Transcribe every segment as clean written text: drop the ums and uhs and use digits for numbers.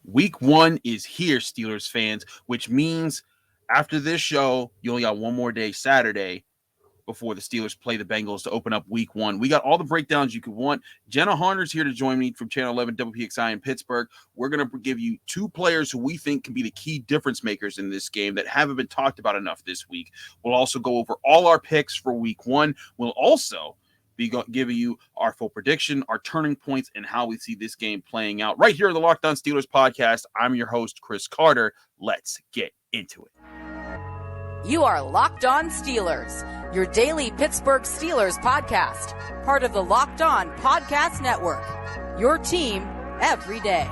Week 1 is here, Steelers fans, which means after this show, you only got one more day, Saturday, before the Steelers play the Bengals to open up Week 1. We got all the breakdowns you could want. Jenna Harner's here to join me from Channel 11 WPXI in Pittsburgh. We're going to give you two players who we think can be the key difference makers in this game that haven't been talked about enough this week. We'll also go over all our picks for Week 1. We'll also be giving you our full prediction, our turning points, and how we see this game playing out right here on the Locked On Steelers podcast. I'm your host, Chris Carter. Let's get into it. You are Locked On Steelers, your daily Pittsburgh Steelers podcast, part of the Locked On Podcast Network, your team every day.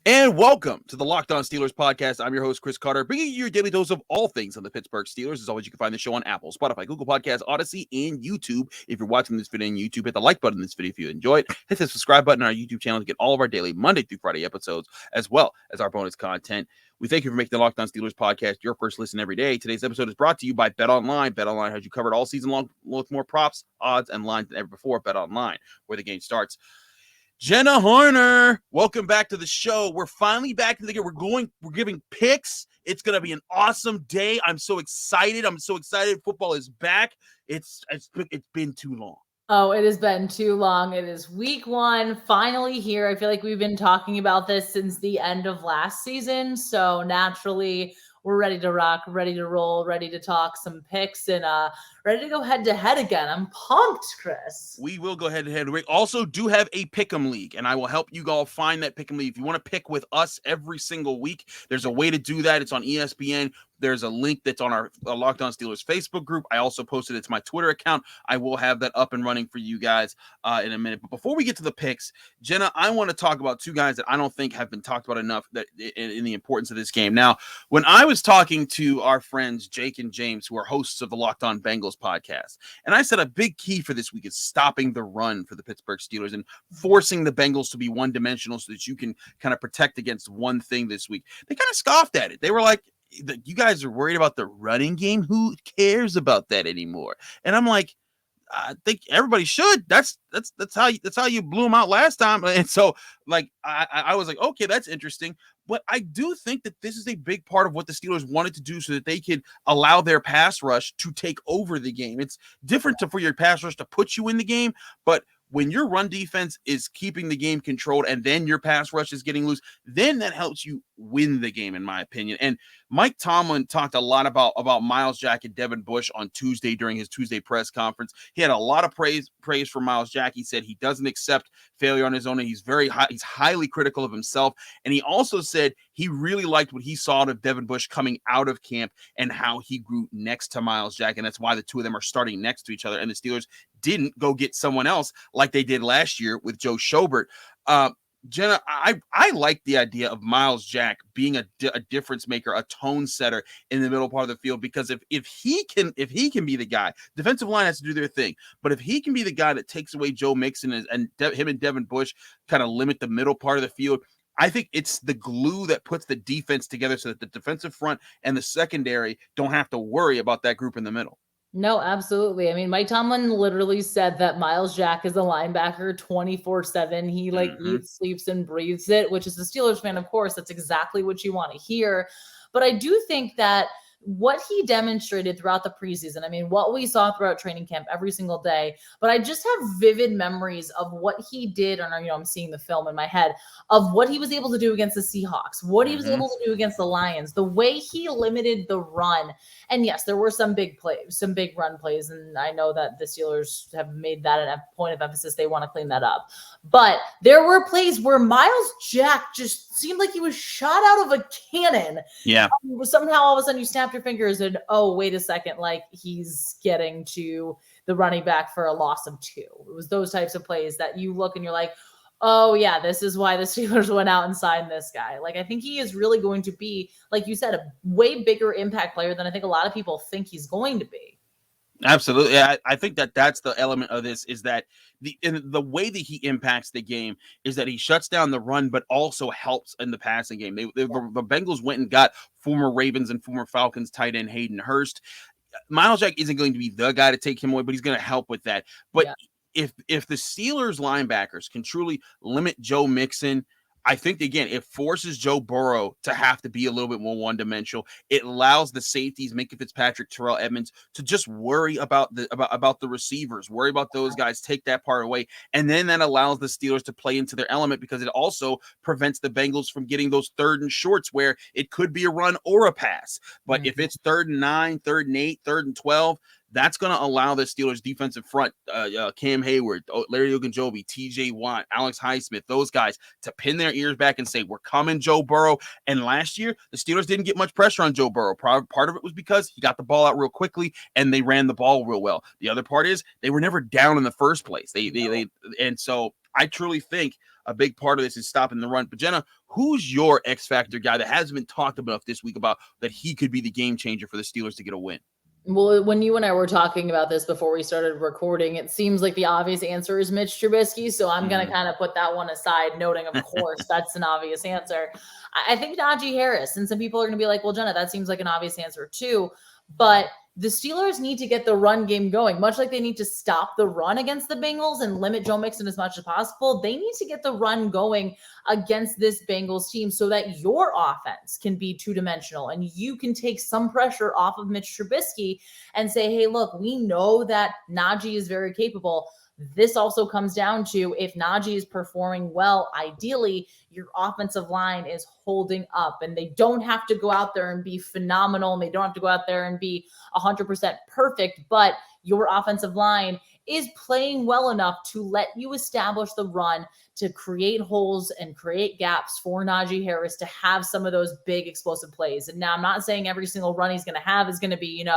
And welcome to the Locked On Steelers podcast. I'm your host, Chris Carter, bringing you your daily dose of all things on the Pittsburgh Steelers. As always, you can find the show on Apple, Spotify, Google Podcasts, Odyssey, and YouTube. If you're watching this video on YouTube, hit the like button in this video if you enjoy it. Hit the subscribe button on our YouTube channel to get all of our daily Monday through Friday episodes, as well as our bonus content. We thank you for making the Locked On Steelers podcast your first listen every day. Today's episode is brought to you by BetOnline. BetOnline has you covered all season long with more props, odds, and lines than ever before. BetOnline, where the game starts. Jenna Harner, welcome back to the show. We're finally back in the game. We're giving picks. It's going to be an awesome day. I'm so excited. Football is back. It's been too long. Oh, it has been too long. It is week 1, finally here. I feel like we've been talking about this since the end of last season. So naturally, we're ready to rock, ready to roll, ready to talk some picks, and ready to go head-to-head again. I'm pumped, Chris. We will go head-to-head. We also do have a Pick'em League, and I will help you all find that Pick'em League. If you want to pick with us every single week, there's a way to do that. It's on ESPN. There's a link that's on our Locked On Steelers Facebook group. I also posted it to my Twitter account. I will have that up and running for you guys in a minute. But before we get to the picks, Jenna, I want to talk about two guys that I don't think have been talked about enough that in the importance of this game. Now, when I was talking to our friends Jake and James, who are hosts of the Locked On Bengals podcast, and I said a big key for this week is stopping the run for the Pittsburgh Steelers and forcing the Bengals to be one-dimensional so that you can kind of protect against one thing this week. They kind of scoffed at it. They were like, you guys are worried about the running game? Who cares about that anymore? And I'm like, I think everybody should. That's how you blew them out last time. And so, like, I was like, okay, that's interesting. But I do think that this is a big part of what the Steelers wanted to do so that they could allow their pass rush to take over the game. It's different for your pass rush to put you in the game, but when your run defense is keeping the game controlled and then your pass rush is getting loose, then that helps you win the game, in my opinion. And Mike Tomlin talked a lot about Myles Jack and Devin Bush on Tuesday during his Tuesday press conference. He had a lot of praise for Myles Jack. He said he doesn't accept failure on his own, and he's highly critical of himself. And he also said he really liked what he saw of Devin Bush coming out of camp and how he grew next to Myles Jack, and that's why the two of them are starting next to each other. And the Steelers didn't go get someone else like they did last year with Joe Schobert. Jenna, I like the idea of Myles Jack being a difference maker, a tone setter in the middle part of the field, because if he can be the guy, defensive line has to do their thing, but if he can be the guy that takes away Joe Mixon and him and Devin Bush kind of limit the middle part of the field, I think it's the glue that puts the defense together so that the defensive front and the secondary don't have to worry about that group in the middle. No, absolutely. I mean, Mike Tomlin literally said that Myles Jack is a linebacker 24/7. He eats, sleeps, and breathes it, which is the Steelers fan, of course. That's exactly what you want to hear. But I do think that what he demonstrated throughout the preseason, I mean, what we saw throughout training camp every single day, but I just have vivid memories of what he did. And, I'm seeing the film in my head of what he was able to do against the Seahawks, what he was able to do against the Lions, the way he limited the run. And yes, there were some big plays, some big run plays. And I know that the Steelers have made that a point of emphasis. They want to clean that up. But there were plays where Myles Jack just seemed like he was shot out of a cannon. Yeah. Somehow all of a sudden you snap your fingers and, oh, wait a second, like he's getting to the running back for a loss of 2. It was those types of plays that you look and you're like, oh yeah, this is why the Steelers went out and signed this guy. Like, I think he is really going to be, like you said, a way bigger impact player than I think a lot of people think he's going to be. Absolutely. I think that's the element of this is that the way that he impacts the game is that he shuts down the run, but also helps in the passing game. The Bengals went and got former Ravens and former Falcons tight end Hayden Hurst. Myles Jack isn't going to be the guy to take him away, but he's going to help with that. But if the Steelers linebackers can truly limit Joe Mixon, I think, again, it forces Joe Burrow to have to be a little bit more one-dimensional. It allows the safeties, Minkah Fitzpatrick, Terrell Edmonds, to just worry about the receivers, worry about those guys, take that part away. And then that allows the Steelers to play into their element because it also prevents the Bengals from getting those 3rd and shorts where it could be a run or a pass. But if it's 3rd and 9, 3rd and 8, 3rd and 12, that's going to allow the Steelers defensive front, Cam Heyward, Larry Ogunjobi, TJ Watt, Alex Highsmith, those guys to pin their ears back and say, we're coming, Joe Burrow. And last year, the Steelers didn't get much pressure on Joe Burrow. Part of it was because he got the ball out real quickly and they ran the ball real well. The other part is they were never down in the first place. And so I truly think a big part of this is stopping the run. But Jenna, who's your X factor guy that hasn't been talked enough this week about that he could be the game changer for the Steelers to get a win? Well, when you and I were talking about this before we started recording, it seems like the obvious answer is Mitch Trubisky. So I'm going to kind of put that one aside, noting, of course, that's an obvious answer. I think Najee Harris, and some people are going to be like, well, Jenna, that seems like an obvious answer too. But the Steelers need to get the run game going, much like they need to stop the run against the Bengals and limit Joe Mixon as much as possible. They need to get the run going against this Bengals team so that your offense can be two-dimensional and you can take some pressure off of Mitch Trubisky and say, hey, look, we know that Najee is very capable. This also comes down to if Najee is performing well, ideally, your offensive line is holding up and they don't have to go out there and be phenomenal. And they don't have to go out there and be 100% perfect, but your offensive line is playing well enough to let you establish the run, to create holes and create gaps for Najee Harris to have some of those big explosive plays. And now I'm not saying every single run he's going to have is going to be,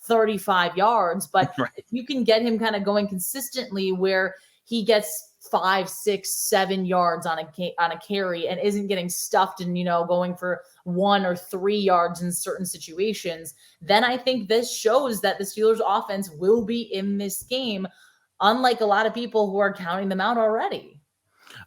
35 yards, but if you can get him kind of going consistently where he gets 5, 6, 7 yards on a carry and isn't getting stuffed and, going for 1 or 3 yards in certain situations, then I think this shows that the Steelers offense will be in this game, unlike a lot of people who are counting them out already.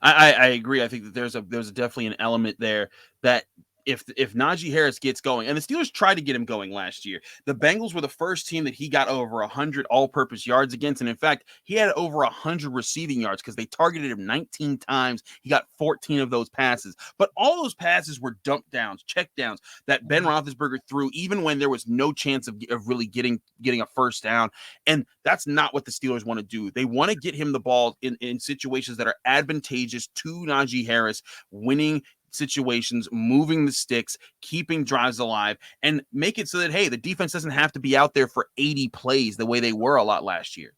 I agree. I think that there's definitely an element there that if Najee Harris gets going, and the Steelers tried to get him going last year, the Bengals were the first team that he got over 100 all-purpose yards against, and in fact, he had over 100 receiving yards because they targeted him 19 times. He got 14 of those passes, but all those passes were dump downs, check downs that Ben Roethlisberger threw, even when there was no chance of really getting a first down, and that's not what the Steelers want to do. They want to get him the ball in situations that are advantageous to Najee Harris, winning situations, moving the sticks, keeping drives alive, and make it so that, hey, the defense doesn't have to be out there for 80 plays the way they were a lot last year.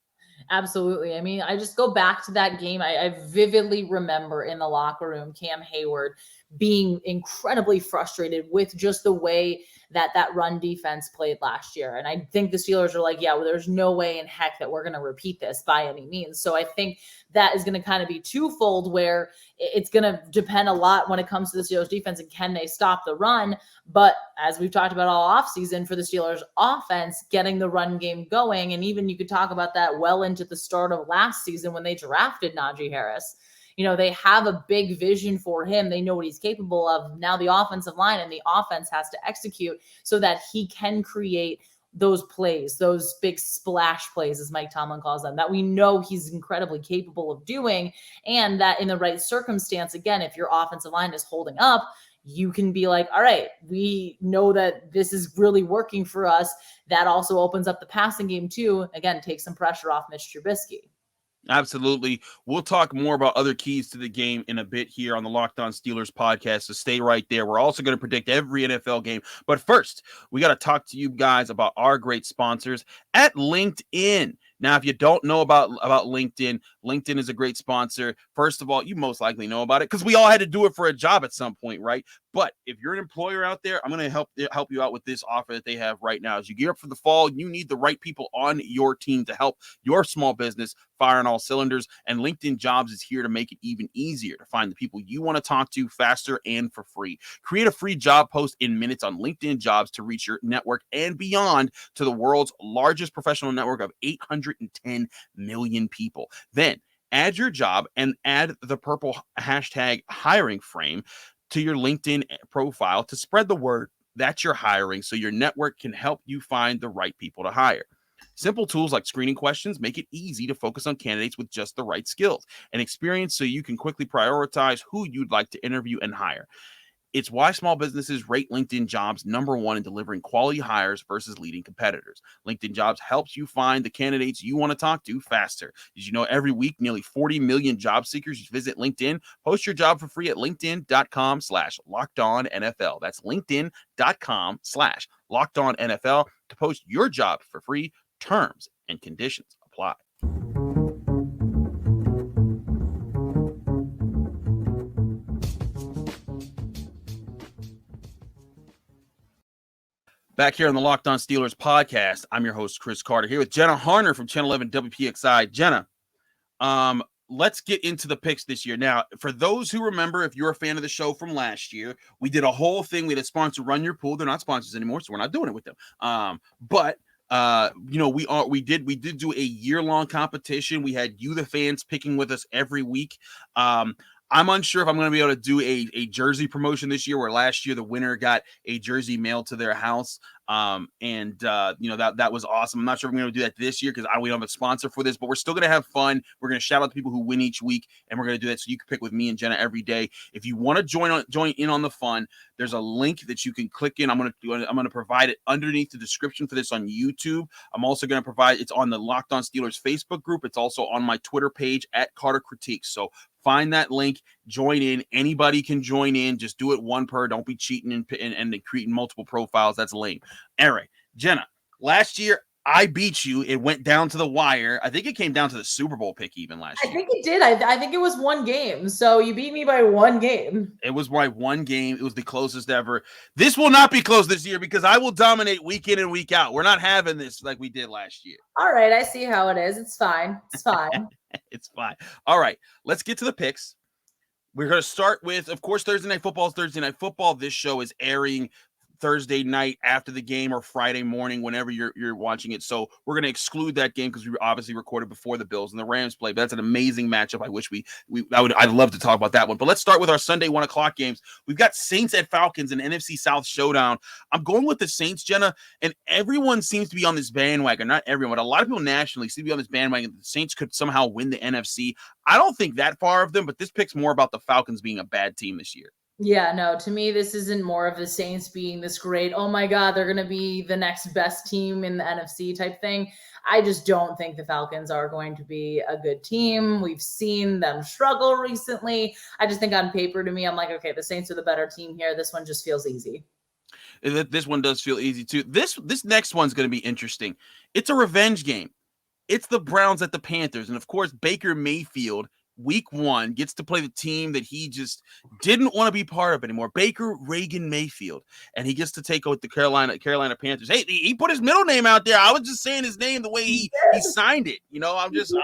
Absolutely. I mean, I just go back to that game. I vividly remember in the locker room, Cam Heyward being incredibly frustrated with just the way that run defense played last year. And I think the Steelers are like, yeah, well, there's no way in heck that we're going to repeat this by any means. So I think that is going to kind of be twofold, where it's going to depend a lot when it comes to the Steelers defense and can they stop the run. But as we've talked about all offseason for the Steelers offense, getting the run game going. And even you could talk about that well into the start of last season when they drafted Najee Harris. They have a big vision for him. They know what he's capable of. Now the offensive line and the offense has to execute so that he can create those plays, those big splash plays, as Mike Tomlin calls them, that we know he's incredibly capable of doing. And that in the right circumstance, again, if your offensive line is holding up, you can be like, all right, we know that this is really working for us. That also opens up the passing game too. Again, take some pressure off Mitch Trubisky. Absolutely. We'll talk more about other keys to the game in a bit here on the Locked On Steelers podcast, so stay right there. We're also going to predict every NFL game. But first, we got to talk to you guys about our great sponsors at LinkedIn. Now, if you don't know about LinkedIn, LinkedIn is a great sponsor. First of all, you most likely know about it because we all had to do it for a job at some point, right? But if you're an employer out there, I'm going to help you out with this offer that they have right now. As you gear up for the fall, you need the right people on your team to help your small business fire on all cylinders. And LinkedIn Jobs is here to make it even easier to find the people you want to talk to faster and for free. Create a free job post in minutes on LinkedIn Jobs to reach your network and beyond to the world's largest professional network of 810 million people. Then add your job and add the purple hashtag hiring frame to your LinkedIn profile to spread the word that you're hiring so your network can help you find the right people to hire. Simple tools like screening questions make it easy to focus on candidates with just the right skills and experience so you can quickly prioritize who you'd like to interview and hire. It's why small businesses rate LinkedIn Jobs #1 in delivering quality hires versus leading competitors. LinkedIn Jobs helps you find the candidates you want to talk to faster. Did you know every week, nearly 40 million job seekers visit LinkedIn? Post your job for free at linkedin.com/LockedOnNFL. That's linkedin.com/LockedOnNFL to post your job for free. Terms and conditions apply. Back here on the Locked On Steelers podcast, I'm your host, Chris Carter, here with Jenna Harner from Channel 11 WPXI. Jenna, let's get into the picks this year. Now, for those who remember, if you're a fan of the show from last year, we did a whole thing. We had a sponsor, Run Your Pool. They're not sponsors anymore, so we're not doing it with them. But we did do a year-long competition. We had you, the fans, picking with us every week. I'm unsure if I'm going to be able to do a jersey promotion this year, where last year the winner got a jersey mailed to their house. That was awesome. I'm not sure if I'm going to do that this year because we don't have a sponsor for this, but we're still going to have fun. We're going to shout out the people who win each week, and we're going to do that so you can pick with me and Jenna every day. If you want to join in on the fun, there's a link that you can click in. I'm going to provide it underneath the description for this on YouTube. I'm also going to provide it's on the Locked On Steelers Facebook group. It's also on my Twitter page at Carter Critiques. So find that link, join in. Anybody can join in. Just do it one per. Don't be cheating and creating multiple profiles. That's lame. All right, Jenna, last year I beat you. It went down to the wire. I think it came down to the Super Bowl pick even last year. I think it did. I think it was one game. So you beat me by one game. It was by one game. It was the closest ever. This will not be close this year because I will dominate week in and week out. We're not having this like we did last year. All right, I see how it is. It's fine. It's fine. It's fine. All right, let's get to the picks. We're going to start with, of course, Thursday Night Football is Thursday Night Football. This show is airing Thursday night after the game or Friday morning, whenever you're watching it. So we're going to exclude that game because we obviously recorded before the Bills and the Rams play. But that's an amazing matchup. I wish I'd love to talk about that one. But let's start with our Sunday 1:00 games. We've got Saints at Falcons and NFC South showdown. I'm going with the Saints, Jenna, and everyone seems to be on this bandwagon. Not everyone, but a lot of people nationally seem to be on this bandwagon. The Saints could somehow win the NFC. I don't think that far of them, but this pick's more about the Falcons being a bad team this year. Yeah, no, to me, this isn't more of the Saints being this great, oh my God, they're going to be the next best team in the NFC type thing. I just don't think the Falcons are going to be a good team. We've seen them struggle recently. I just think on paper, to me, I'm like, okay, the Saints are the better team here. This one just feels easy. This one does feel easy too. This next one's going to be interesting. It's a revenge game. It's the Browns at the Panthers. And of course, Baker Mayfield, week 1, gets to play the team that he just didn't want to be part of anymore. Baker Reagan Mayfield. And he gets to take out the Carolina Panthers. Hey, he put his middle name out there. I was just saying his name the way he signed it. You know, I'm just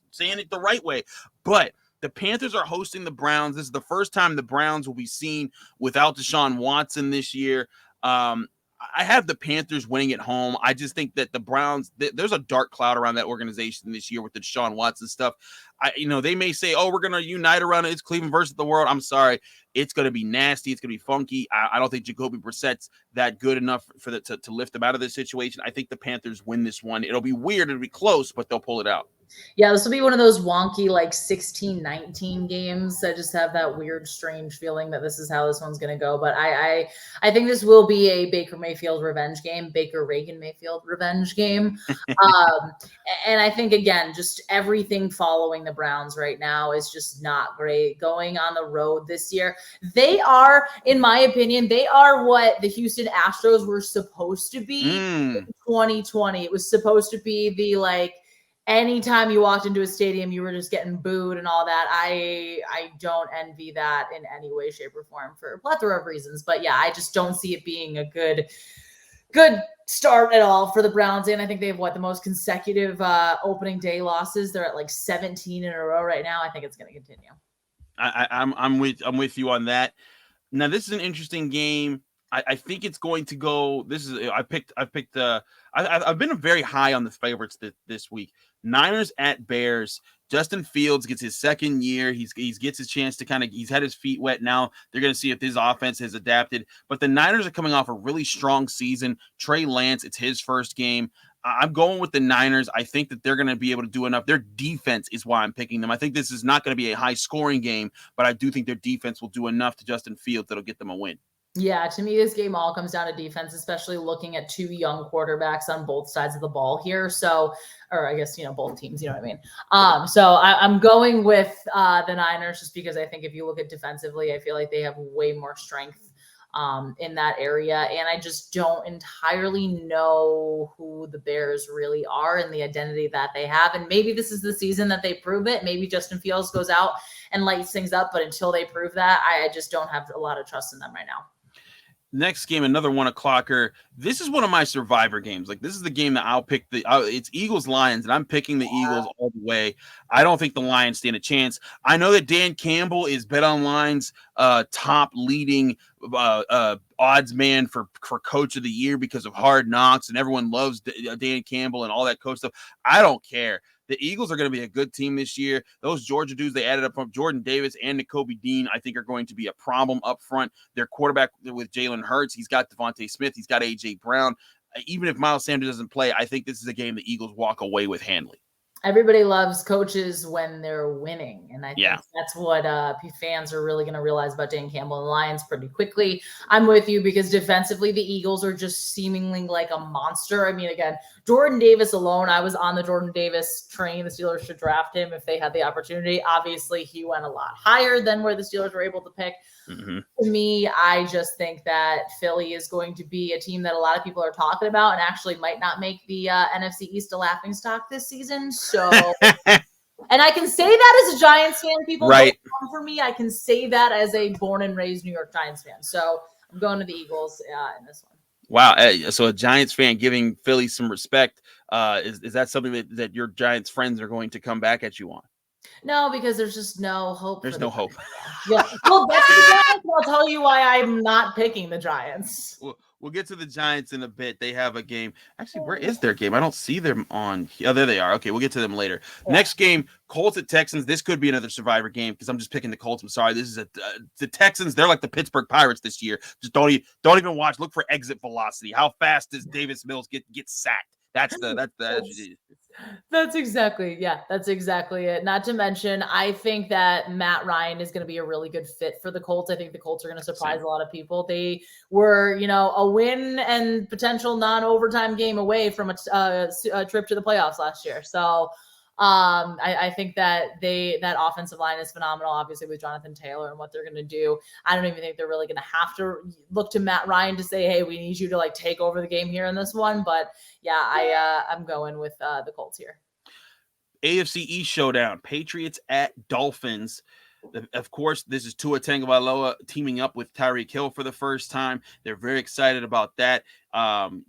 saying it the right way. But the Panthers are hosting the Browns. This is the first time the Browns will be seen without Deshaun Watson this year. I have the Panthers winning at home. I just think that the Browns, there's a dark cloud around that organization this year with the Deshaun Watson stuff. They may say, oh, we're going to unite around it. It's Cleveland versus the world. I'm sorry. It's going to be nasty. It's going to be funky. I don't think Jacoby Brissett's that good enough to lift them out of this situation. I think the Panthers win this one. It'll be weird. It'll be close, but they'll pull it out. Yeah, this will be one of those wonky, like 16-19 games. I just have that weird, strange feeling that this is how this one's going to go. But I think this will be a Baker Mayfield revenge game, Baker Reagan Mayfield revenge game. And I think, again, just everything following the Browns right now is just not great. Going on the road this year, they are, in my opinion, they are what the Houston Astros were supposed to be in 2020. It was supposed to be the, like, anytime you walked into a stadium, you were just getting booed and all that. I don't envy that in any way, shape, or form for a plethora of reasons. But yeah, I just don't see it being a good start at all for the Browns. And I think they have the most consecutive opening day losses. They're at like 17 in a row right now. I think it's going to continue. I'm with you on that. Now, this is an interesting game. I think it's going to go. I've been very high on the favorites this week. Niners at Bears. Justin Fields gets his second year. He gets his chance to he's had his feet wet now. They're going to see if his offense has adapted. But the Niners are coming off a really strong season. Trey Lance, it's his first game. I'm going with the Niners. I think that they're going to be able to do enough. Their defense is why I'm picking them. I think this is not going to be a high-scoring game, but I do think their defense will do enough to Justin Fields that'll get them a win. Yeah, to me, this game all comes down to defense, especially looking at two young quarterbacks on both sides of the ball here. So, or I guess, both teams, you know what I mean? So I'm going with the Niners just because I think if you look at defensively, I feel like they have way more strength in that area. And I just don't entirely know who the Bears really are and the identity that they have. And maybe this is the season that they prove it. Maybe Justin Fields goes out and lights things up. But until they prove that, I just don't have a lot of trust in them right now. Next game, another 1:00. This is one of my survivor games. Like, this is the game that I'll pick. It's Eagles-Lions, and I'm picking the Eagles all the way. I don't think the Lions stand a chance. I know that Dan Campbell is BetOnline's top leading odds man for Coach of the Year because of Hard Knocks, and everyone loves Dan Campbell and all that coach stuff. I don't care. The Eagles are going to be a good team this year. Those Georgia dudes they added up from Jordan Davis and Nakobe Dean, I think, are going to be a problem up front. Their quarterback with Jalen Hurts, he's got Devontae Smith, he's got A.J. Brown. Even if Miles Sanders doesn't play, I think this is a game the Eagles walk away with handily. Everybody loves coaches when they're winning. And I think that's what fans are really going to realize about Dan Campbell and the Lions pretty quickly. I'm with you because defensively, the Eagles are just seemingly like a monster. I mean, again, Jordan Davis alone, I was on the Jordan Davis train. The Steelers should draft him if they had the opportunity. Obviously, he went a lot higher than where the Steelers were able to pick. Mm-hmm. To me, I just think that Philly is going to be a team that a lot of people are talking about and actually might not make the NFC East a laughingstock this season. So, and I can say that as a Giants fan, people don't come for me. I can say that as a born and raised New York Giants fan. So I'm going to the Eagles in this one. Wow. So a Giants fan giving Philly some respect. Is that something that your Giants friends are going to come back at you on? No, because there's just no hope. There's no hope. Yeah. Well, that's the Giants. I'll tell you why I'm not picking the Giants. We'll get to the Giants in a bit. They have a game. Actually, where is their game? I don't see them on. Oh, there they are. Okay, we'll get to them later. Yeah. Next game, Colts at Texans. This could be another survivor game because I'm just picking the Colts. I'm sorry. This is the Texans. They're like the Pittsburgh Pirates this year. Just don't even watch. Look for exit velocity. How fast does Davis Mills get sacked? That's exactly it. Not to mention, I think that Matt Ryan is going to be a really good fit for the Colts. I think the Colts are going to surprise a lot of people. They were, a win and potential non-overtime game away from a trip to the playoffs last year. So I think that that offensive line is phenomenal, obviously with Jonathan Taylor and what they're going to do. I don't even think they're really going to have to look to Matt Ryan to say, hey, we need you to take over the game here in this one. But yeah, I'm going with the Colts here. AFC East showdown, Patriots at Dolphins. Of course, this is Tua Tagovailoa teaming up with Tyreek Hill for the first time. They're very excited about that.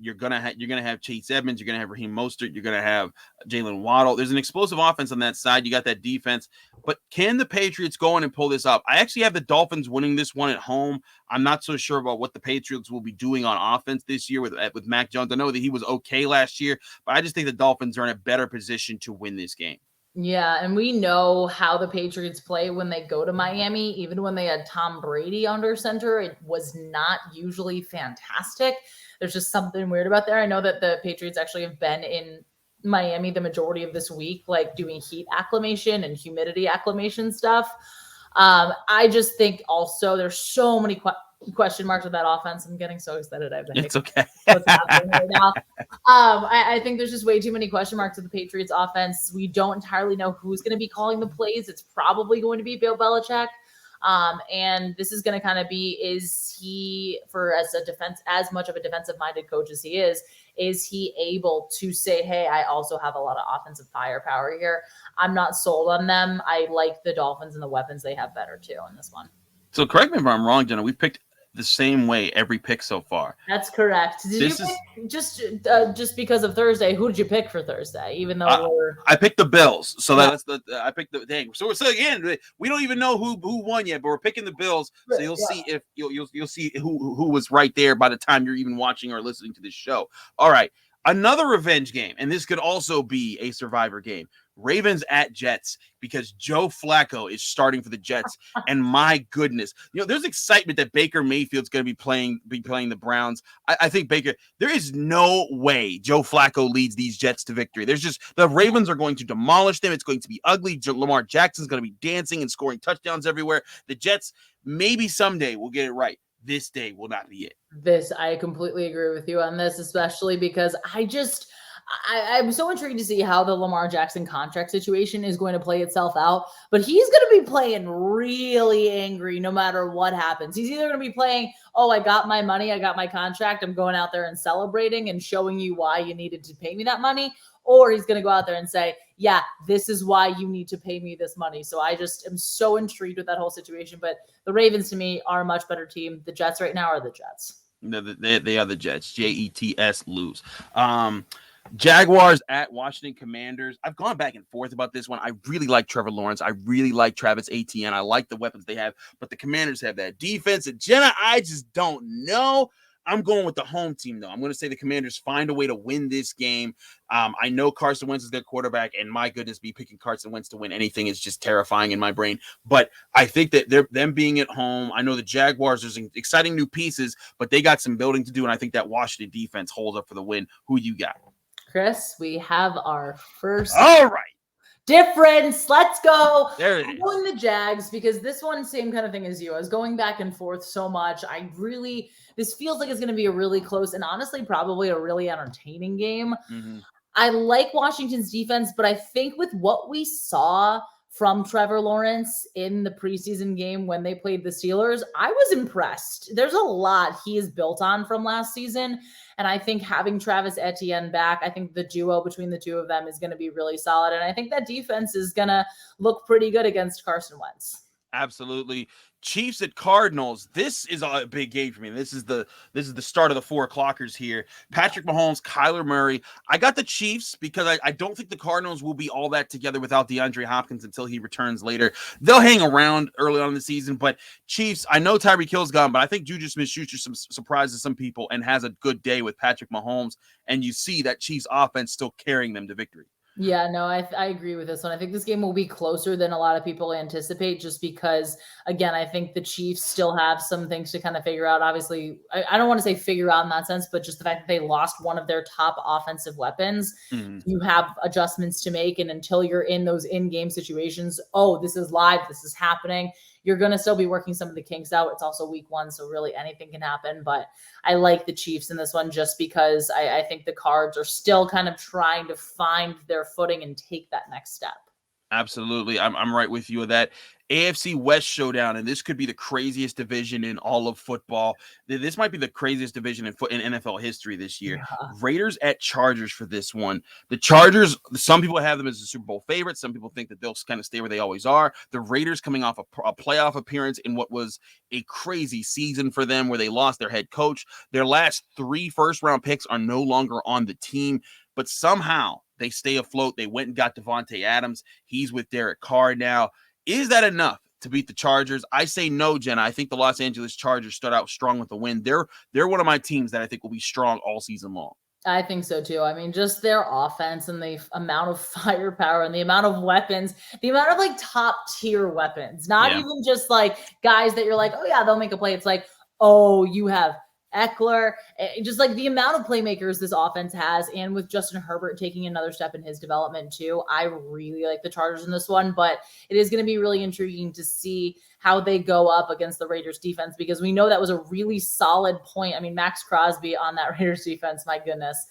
You're gonna have Chase Edmonds. You're gonna have Raheem Mostert. You're gonna have Jalen Waddle. There's an explosive offense on that side. You got that defense. But can the Patriots go in and pull this up? I actually have the Dolphins winning this one at home. I'm not so sure about what the Patriots will be doing on offense this year with Mac Jones. I know that he was okay last year, but I just think the Dolphins are in a better position to win this game. Yeah, and we know how the Patriots play when they go to Miami. Even when they had Tom Brady under center, it was not usually fantastic. There's just something weird about there. I know that the Patriots actually have been in Miami the majority of this week, doing heat acclimation and humidity acclimation stuff. I just think also there's so many question marks with that offense. I'm getting so excited. It's okay. What's happening right now? I think there's just way too many question marks with the Patriots offense. We don't entirely know who's going to be calling the plays. It's probably going to be Bill Belichick. And this is going to kind of be, is he, as much of a defensive minded coach as he is he able to say, hey, I also have a lot of offensive firepower here? I'm not sold on them. I like the Dolphins and the weapons they have better too in this one. So correct me if I'm wrong, Jenna. We've picked the same way every pick so far. That's correct. Did you pick, just because of Thursday? Who did you pick for Thursday? Even though I picked the Bills, so that's I picked the dang. So again, we don't even know who won yet, but we're picking the Bills. So you'll see if you'll see who was right there by the time you're even watching or listening to this show. All right, another revenge game, and this could also be a survivor game. Ravens at Jets, because Joe Flacco is starting for the Jets, and my goodness, there's excitement that Baker Mayfield's going to be playing the Browns. I think there is no way Joe Flacco leads these Jets to victory. The Ravens are going to demolish them. It's going to be ugly. Lamar Jackson's going to be dancing and scoring touchdowns everywhere. The Jets, maybe someday, will get it right. This day will not be it. I completely agree with you on this, especially because I'm so intrigued to see how the Lamar Jackson contract situation is going to play itself out, but he's going to be playing really angry no matter what happens. He's either going to be playing, oh, I got my money, I got my contract, I'm going out there and celebrating and showing you why you needed to pay me that money, or he's going to go out there and say, yeah, this is why you need to pay me this money. So I just am so intrigued with that whole situation, but the Ravens to me are a much better team. The Jets right now are the Jets. No, they are the Jets. Jets lose. Jaguars at Washington Commanders. I've gone back and forth about this one. I really like Trevor Lawrence. I really like Travis Etienne. I like the weapons they have, but the Commanders have that defense. And Jenna, I just don't know. I'm going with the home team, though. I'm going to say the Commanders find a way to win this game. I know Carson Wentz is their quarterback, and my goodness, me picking Carson Wentz to win anything is just terrifying in my brain. But I think that them being at home, I know the Jaguars, there's exciting new pieces, but they got some building to do, and I think that Washington defense holds up for the win. Who you got? Chris, we have our first difference. Let's go. There it is. I'm going the Jags because this one, same kind of thing as you. I was going back and forth so much. This feels like it's going to be a really close and honestly probably a really entertaining game. Mm-hmm. I like Washington's defense, but I think with what we saw from Trevor Lawrence in the preseason game when they played the Steelers, I was impressed. There's a lot he is built on from last season. And I think having Travis Etienne back, I think the duo between the two of them is going to be really solid. And I think that defense is going to look pretty good against Carson Wentz. Absolutely. Chiefs at Cardinals. This is a big game for me. This is the start of the 4 o'clockers here. Patrick Mahomes, Kyler Murray. I got the Chiefs because I don't think the Cardinals will be all that together without DeAndre Hopkins until he returns later. They'll hang around early on in the season, but Chiefs, I know Tyreek Hill's gone, but I think Juju Smith-Schuster surprises some people and has a good day with Patrick Mahomes, and you see that Chiefs offense still carrying them to victory. Yeah, no, I agree with this one. I think this game will be closer than a lot of people anticipate just because, again, I think the Chiefs still have some things to kind of figure out. Obviously, I don't want to say figure out in that sense, but just the fact that they lost one of their top offensive weapons, you have adjustments to make. And until you're in those in-game situations, oh, this is live, this is happening, you're going to still be working some of the kinks out. It's also week 1, so really anything can happen. But I like the Chiefs in this one just because I think the Cards are still kind of trying to find their footing and take that next step. Absolutely. I'm right with you with that. AFC West showdown, and this could be the craziest division in all of football. This might be the craziest division in NFL history this year. Yeah. Raiders at Chargers for this one. The Chargers, some people have them as a Super Bowl favorite. Some people think that they'll kind of stay where they always are. The Raiders coming off a playoff appearance in what was a crazy season for them where they lost their head coach. Their last 3 first-round picks are no longer on the team, but somehow they stay afloat. They went and got Devontae Adams. He's with Derek Carr now. Is that enough to beat the Chargers? I say no, Jenna. I think the Los Angeles Chargers start out strong with the win. They're one of my teams that I think will be strong all season long. I think so too. I mean, just their offense and the amount of firepower and the amount of weapons, the amount of like top tier weapons, not even just like guys that you're like, oh yeah, they'll make a play. It's like, oh, you have Eckler, just like the amount of playmakers this offense has, and with Justin Herbert taking another step in his development too, I really like the Chargers in this one, but it is going to be really intriguing to see how they go up against the Raiders defense, because we know that was a really solid point. I mean, Max Crosby on that Raiders defense, my goodness.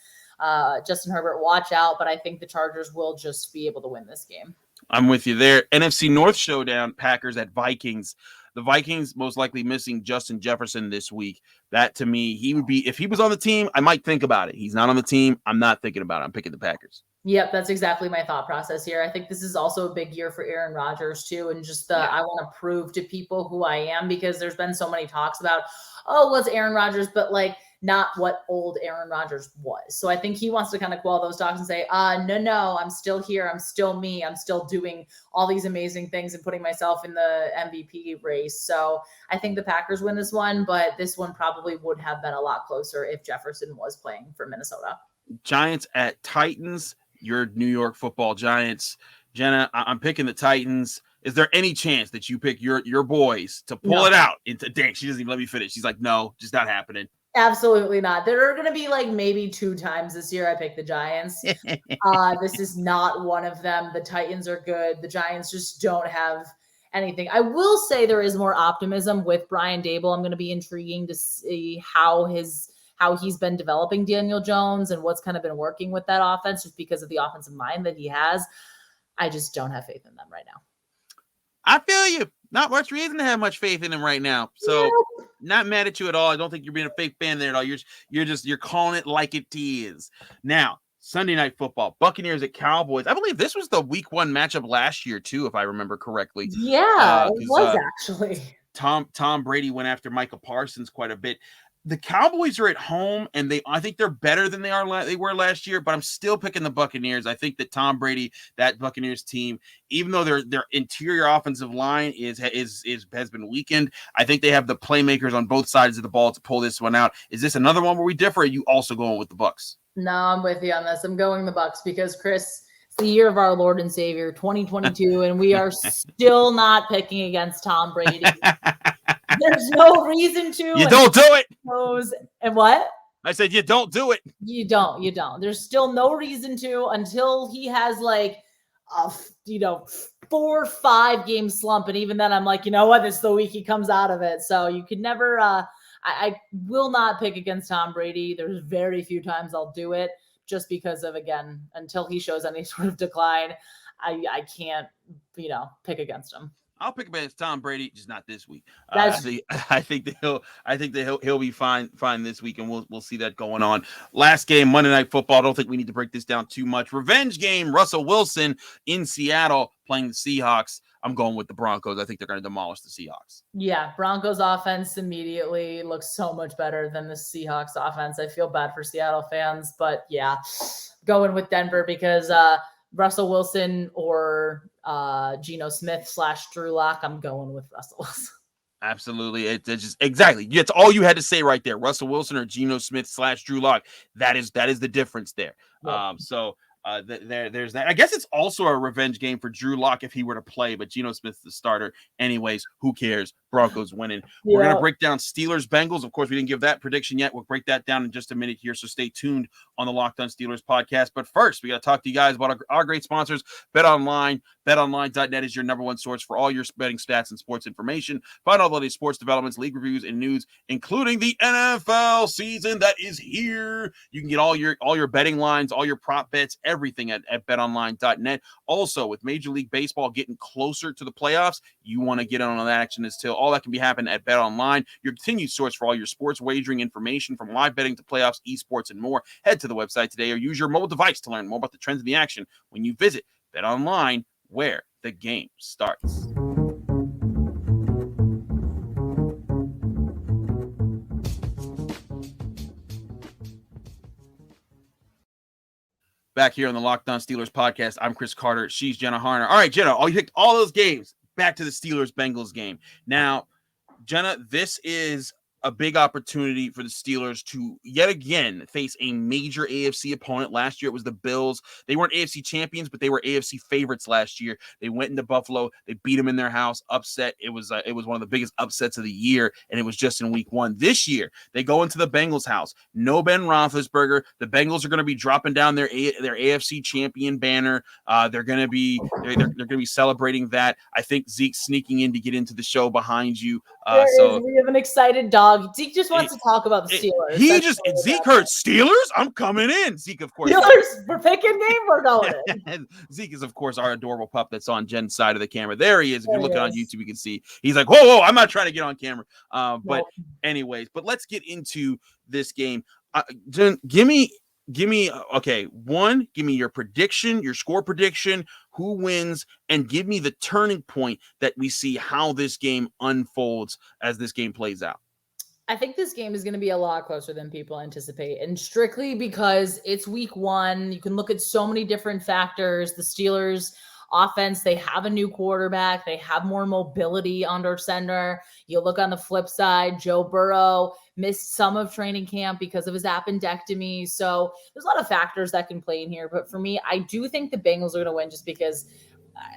Justin Herbert, watch out, but I think the Chargers will just be able to win this game. I'm with you there. NFC North showdown, Packers at Vikings. The Vikings most likely missing Justin Jefferson this week. That to me, he would be, if he was on the team, I might think about it. He's not on the team. I'm not thinking about it. I'm picking the Packers. Yep, that's exactly my thought process here. I think this is also a big year for Aaron Rodgers too, and just I want to prove to people who I am, because there's been so many talks about, oh, what's Aaron Rodgers, but like not what old Aaron Rodgers was. So I think he wants to kind of quell those talks and say, no, I'm still here. I'm still me. I'm still doing all these amazing things and putting myself in the MVP race. So I think the Packers win this one, but this one probably would have been a lot closer if Jefferson was playing for Minnesota. Giants at Titans. Your New York Football Giants. Jenna, I'm picking the Titans. Is there any chance that you pick your boys to pull it out into dang? She doesn't even let me finish. She's like, no, just not happening. Absolutely not. There are going to be like maybe 2 times this year I pick the Giants. This is not one of them. The Titans are good. The Giants just don't have anything. I will say there is more optimism with Brian Daboll. I'm going to be intriguing to see how he's been developing Daniel Jones and what's kind of been working with that offense, just because of the offensive mind that he has. I just don't have faith in them right now. I feel you. Not much reason to have much faith in him right now. So not mad at you at all. I don't think you're being a fake fan there at all. You're calling it like it is. Now, Sunday Night Football, Buccaneers at Cowboys. I believe this was the week 1 matchup last year too, if I remember correctly. Yeah, it was actually. Tom Brady went after Micah Parsons quite a bit. The Cowboys are at home, and I think they're better than they were last year, but I'm still picking the Buccaneers. I think that Tom Brady, that Buccaneers team, even though their interior offensive line has been weakened, I think they have the playmakers on both sides of the ball to pull this one out. Is this another one where we differ? Or are you also going with the Bucs? No, I'm with you on this. I'm going the Bucs because, Chris, it's the year of our Lord and Savior, 2022, and we are still not picking against Tom Brady. There's no reason to. You don't do it. And what? I said you don't do it. You don't. There's still no reason to until he has like a 4-5 game slump. And even then I'm like, you know what? This is the week he comes out of it. So you could never I will not pick against Tom Brady. There's very few times I'll do it just because of, again, until he shows any sort of decline, I can't, pick against him. I'll pick against Tom Brady, just not this week. I think that he'll be fine this week, and we'll see that going on. Last game, Monday Night Football. I don't think we need to break this down too much. Revenge game, Russell Wilson in Seattle playing the Seahawks. I'm going with the Broncos. I think they're going to demolish the Seahawks. Yeah, Broncos offense immediately looks so much better than the Seahawks offense. I feel bad for Seattle fans, but yeah, going with Denver because Russell Wilson or Geno Smith / Drew Lock. I'm going with Russell Wilson. Absolutely. It's just exactly. It's all you had to say right there. Russell Wilson or Geno Smith / Drew Lock. That is the difference there. Yep. There's that. I guess it's also a revenge game for Drew Lock if he were to play, but Geno Smith's the starter. Anyways, who cares? Broncos winning. Yeah. We're going to break down Steelers Bengals. Of course, we didn't give that prediction yet. We'll break that down in just a minute here, so stay tuned on the Locked On Steelers podcast. But first, we got to talk to you guys about our great sponsors, BetOnline. BetOnline.net is your number one source for all your betting stats and sports information. Find all the latest sports developments, league reviews, and news, including the NFL season that is here. You can get all your betting lines, all your prop bets, everything at BetOnline.net. Also, with Major League Baseball getting closer to the playoffs, you want to get on that action until all that can be happening at BetOnline, your continued source for all your sports wagering information from live betting to playoffs, esports, and more. Head to the website today or use your mobile device to learn more about the trends in the action when you visit BetOnline, where the game starts. Back here on the Locked On Steelers podcast, I'm Chris Carter. She's Jenna Harner. All right, Jenna, you picked all those games. Back to the Steelers-Bengals game. Now, Jenna, this is a big opportunity for the Steelers to yet again face a major AFC opponent. Last year it was the Bills. They weren't AFC champions, but they were AFC favorites last year. They went into Buffalo. They beat them in their house. Upset. It was one of the biggest upsets of the year, and it was just in week 1. This year they go into the Bengals' house. No Ben Roethlisberger. The Bengals are going to be dropping down their AFC champion banner. They're going to be celebrating that. I think Zeke's sneaking in to get into the show behind you. We have an excited dog. Zeke just wants to talk about the Steelers. Zeke heard Steelers. I'm coming in. Zeke, of course. Steelers, we're picking game. We're going in. Zeke is, of course, our adorable pup that's on Jen's side of the camera. There he is. If you're looking on YouTube, you can see he's like, whoa, I'm not trying to get on camera. But anyways, let's get into this game. Jen, give me your prediction, your score prediction, who wins, and give me the turning point that we see how this game unfolds as this game plays out. I think this game is going to be a lot closer than people anticipate, and strictly because it's week 1. You can look at so many different factors. The Steelers offense, they have a new quarterback. They have more mobility under center. You look on the flip side, Joe Burrow missed some of training camp because of his appendectomy. So there's a lot of factors that can play in here. But for me, I do think the Bengals are going to win just because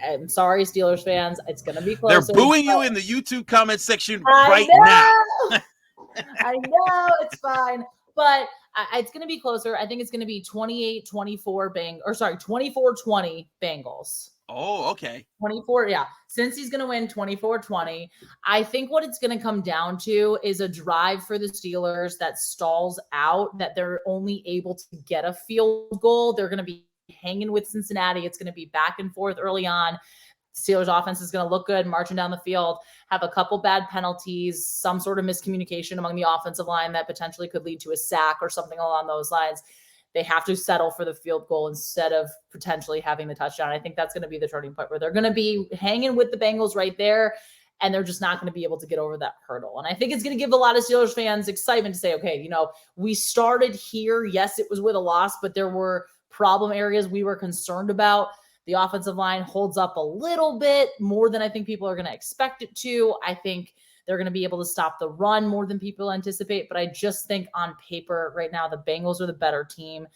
I'm sorry, Steelers fans. It's going to be close. They're booing you in the YouTube comment section now. I know, it's fine. But it's going to be closer. I think it's going to be 28-24 24-20 Bengals. Oh, okay. 24, yeah. Since he's going to win 24-20, I think what it's going to come down to is a drive for the Steelers that stalls out, that they're only able to get a field goal. They're going to be hanging with Cincinnati. It's going to be back and forth early on. Steelers offense is going to look good, marching down the field, have a couple bad penalties, some sort of miscommunication among the offensive line that potentially could lead to a sack or something along those lines. They have to settle for the field goal instead of potentially having the touchdown. I think that's going to be the turning point where they're going to be hanging with the Bengals right there, and they're just not going to be able to get over that hurdle. And I think it's going to give a lot of Steelers fans excitement to say, okay, we started here. Yes, it was with a loss, but there were problem areas we were concerned about. The offensive line holds up a little bit more than I think people are going to expect it to. I think they're going to be able to stop the run more than people anticipate. But I just think on paper right now, the Bengals are the better team.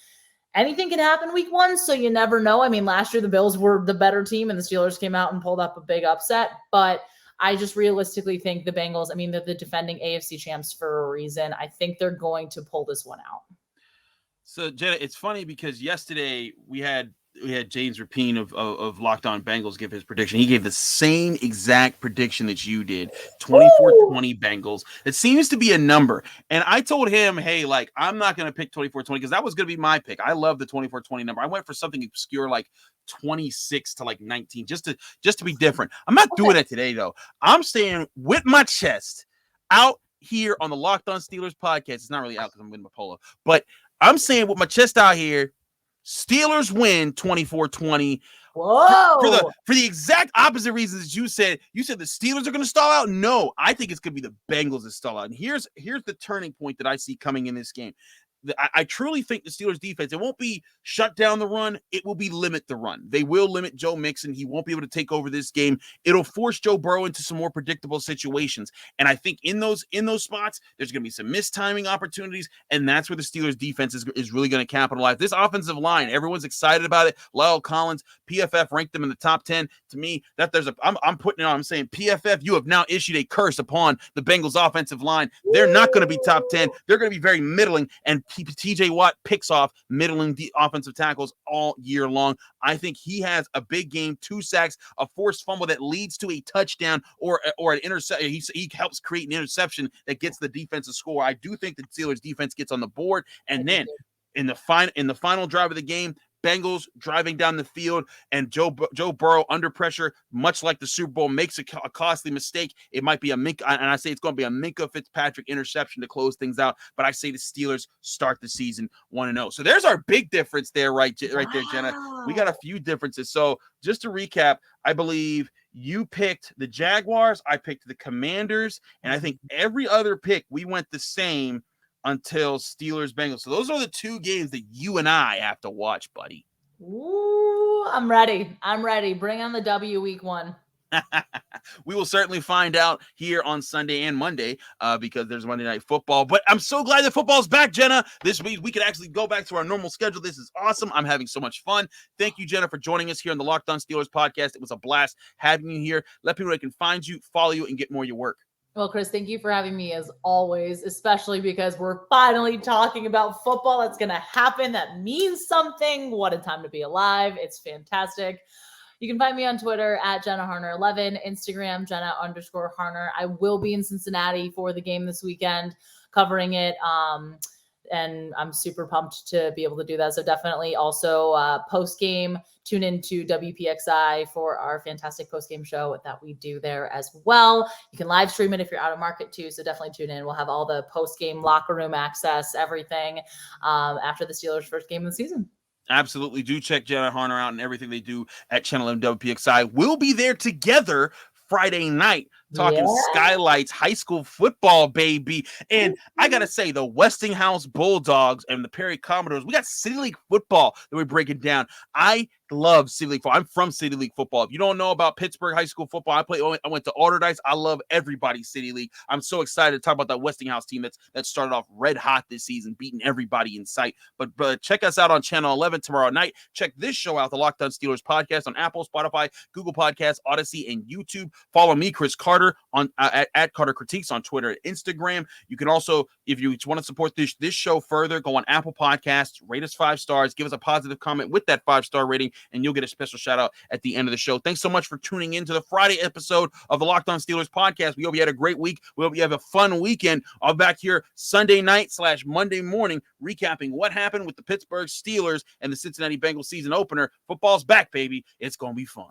Anything can happen week 1, so you never know. I mean, last year the Bills were the better team and the Steelers came out and pulled up a big upset. But I just realistically think the Bengals, they're the defending AFC champs for a reason. I think they're going to pull this one out. So, Jenna, it's funny because yesterday we had James Rapine of Locked On Bengals give his prediction. He gave the same exact prediction that you did, 24-20 Bengals. It seems to be a number. And I told him, hey, I'm not going to pick 24-20 because that was going to be my pick. I love the 24-20 number. I went for something obscure like 26 to 19 just to be different. I'm not doing that today, though. I'm staying with my chest out here on the Locked On Steelers podcast. It's not really out because I'm in my polo. But I'm saying with my chest out here, Steelers win 24-20. Whoa. For the exact opposite reasons that you said. You said the Steelers are going to stall out. No, I think it's going to be the Bengals that stall out. And here's the turning point that I see coming in this game. I truly think the Steelers defense, it won't be shut down the run. It will be limit the run. They will limit Joe Mixon. He won't be able to take over this game. It'll force Joe Burrow into some more predictable situations. And I think in those spots, there's going to be some mistiming opportunities. And that's where the Steelers defense is really going to capitalize. This offensive line, everyone's excited about it. Lyle Collins, PFF ranked them in the top 10. To me, I'm putting it on. I'm saying PFF, you have now issued a curse upon the Bengals offensive line. They're not going to be top 10. They're going to be very middling. And TJ Watt picks off middling offensive tackles all year long. I think he has a big game, 2 sacks, a forced fumble that leads to a touchdown or an interception. He helps create an interception that gets the defense a score. I do think the Steelers defense gets on the board. And then in the final drive of the game, Bengals driving down the field and Joe Burrow under pressure, much like the Super Bowl, makes a costly mistake. It might be a Minkah, and I say it's going to be a Minkah Fitzpatrick interception to close things out. But I say the Steelers start the season 1-0. So there's our big difference there, right there, Jenna. We got a few differences. So just to recap, I believe you picked the Jaguars, I picked the Commanders, and I think every other pick we went the same until Steelers Bengals. So those are the 2 games that you and I have to watch, buddy. Ooh, I'm ready. Bring on the W week 1. We will certainly find out here on Sunday and Monday because there's Monday Night Football. But I'm so glad that football's back, Jenna. This week we can actually go back to our normal schedule. This is awesome. I'm having so much fun. Thank you, Jenna, for joining us here on the Locked On Steelers podcast. It was a blast having you here. Let people know they can find you, follow you, and get more of your work. Well, Chris, thank you for having me as always, especially because we're finally talking about football. That's going to happen. That means something. What a time to be alive. It's fantastic. You can find me on Twitter at Jenna Harner11, Instagram Jenna_Harner. I will be in Cincinnati for the game this weekend, covering it. And I'm super pumped to be able to do that. So definitely also post-game, tune into WPXI for our fantastic post-game show that we do there as well. You can live stream it if you're out of market too. So definitely tune in. We'll have all the post-game locker room access, everything after the Steelers' first game of the season. Absolutely. Do check Jenna Harner out and everything they do at Channel 11 WPXI. We'll be there together Friday night talking Skylights high school football, baby. And I got to say, the Westinghouse Bulldogs and the Perry Commodores, we got City League football that we're breaking down. I love City League football. I'm from City League football. If you don't know about Pittsburgh high school football, I went to Alderdice. I love everybody's City League. I'm so excited to talk about that Westinghouse team that started off red hot this season, beating everybody in sight. But check us out on Channel 11 tomorrow night. Check this show out, the Locked On Steelers podcast on Apple, Spotify, Google Podcasts, Odyssey, and YouTube. Follow me, Chris Carter, on at Carter Critiques on Twitter and Instagram. You can also, if you want to support this show further, go on Apple Podcasts, rate us 5 stars, give us a positive comment with that 5-star rating, and you'll get a special shout out at the end of the show. Thanks so much for tuning in to the Friday episode of the Locked On Steelers podcast. We hope you had a great week. We hope you have a fun weekend. I'll be back here Sunday night / Monday morning recapping what happened with the Pittsburgh Steelers and the Cincinnati Bengals season opener. Football's back, baby. It's going to be fun.